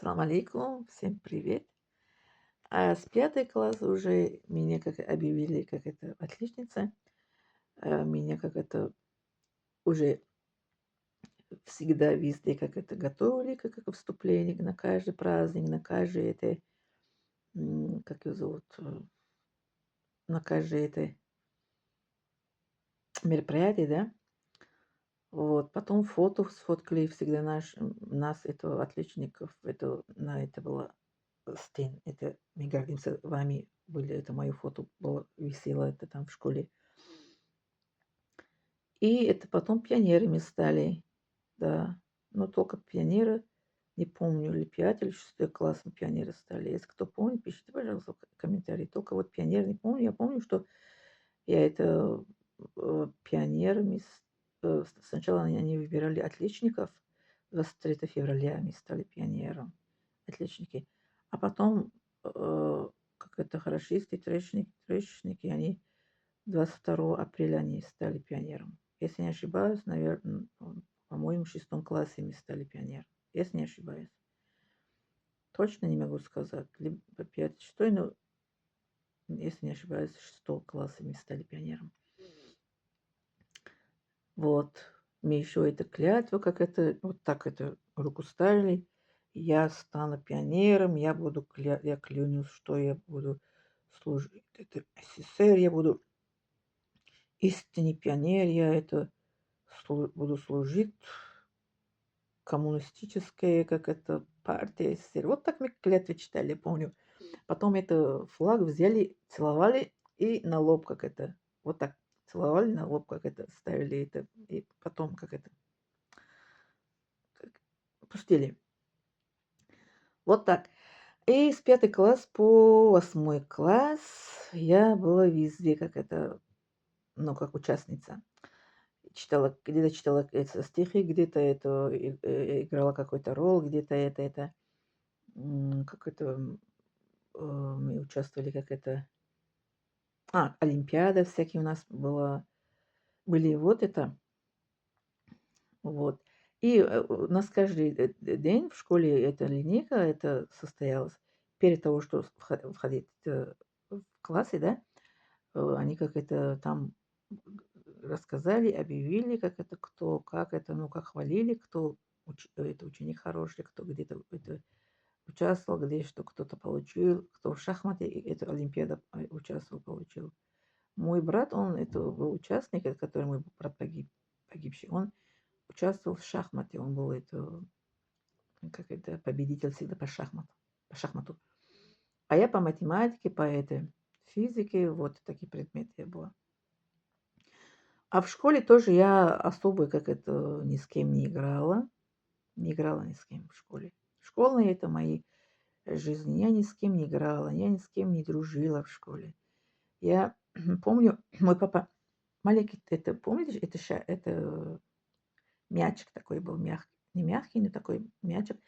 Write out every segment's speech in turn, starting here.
Салам алейкум, всем привет. А с пятой класса уже меня как объявили как это отличница. Меня как это уже всегда везде как это готовили, как вступление на каждый праздник, на каждый это, как его зовут, на каждое это мероприятие, да. Вот, потом фото сфоткали всегда нас, это отличников, это, на это было стен, это мы гордимся вами, были, это мое фото было, висело это там в школе. И это потом пионерами стали, да. Но только пионеры, не помню, или 5 или 6 класс мы пионеры стали. Если кто помнит, пишите, пожалуйста, в комментарии. Только вот пионер не помню. Я помню, что я это пионерами сначала они выбирали отличников. 23 февраля они стали пионером, отличники. А потом, как это, хорошисты, троечники, они 22 апреля они стали пионером. Если не ошибаюсь, наверное, по-моему, в 6 классе мы стали пионером. Если не ошибаюсь. Точно не могу сказать. Либо 5, 6, но, если не ошибаюсь, в 6 классе мы стали пионером. Вот. Мне еще это клятва, как это, вот так это руку ставили. Я стану пионером, я клянусь, что я буду служить это СССР, я буду истинный пионер, я это буду служить коммунистическая, как это, партия СССР. Вот так мы клятвы читали, я помню. Потом это флаг взяли, целовали и на лоб, как это, вот так целовали на лоб, как это, ставили это, и потом, как это, как, пустили. Вот так. И с 5 класс по 8 класс я была везде, как это, ну, как участница. Читала, где-то читала стихи, где-то это играла какую-то роль, где-то это как это, мы участвовали, как это, олимпиада всякие у нас была, были, вот это, вот. И у нас каждый день в школе эта линейка, это состоялась перед того, что входить в классы, да, они как это там рассказали, объявили, как это, кто, как это, ну, как хвалили, кто это ученик хороший, кто где-то это участвовал, где что кто-то получил, кто в шахмате, и эту олимпиаду участвовал, получил. Мой брат, он это был участник, который мой брат погибший, он участвовал в шахмате, он был это, как это, победитель всегда по шахмату. А я по математике, по этой физике, вот такие предметы я была. А в школе тоже я особо, как это, ни с кем не играла ни с кем в школе. Школьные это мои жизни. Я ни с кем не играла, я ни с кем не дружила в школе. Я помню, мой папа маленький, это помните, это мячик такой был мягкий, не мягкий, но такой мячик.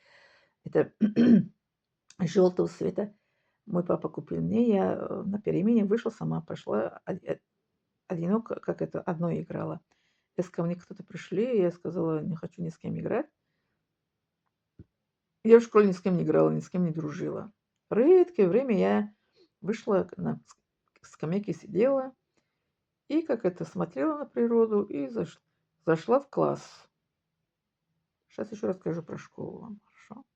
Это желтого цвета. Мой папа купил мне, я на перемене вышла, сама пошла, одиноко, как это, одной играла. Если ко мне кто-то пришли, я сказала, не хочу ни с кем играть. Я в школе ни с кем не играла, ни с кем не дружила. Редкое время я вышла на скамейке, сидела и как это смотрела на природу и зашла в класс. Сейчас еще расскажу про школу вам, хорошо?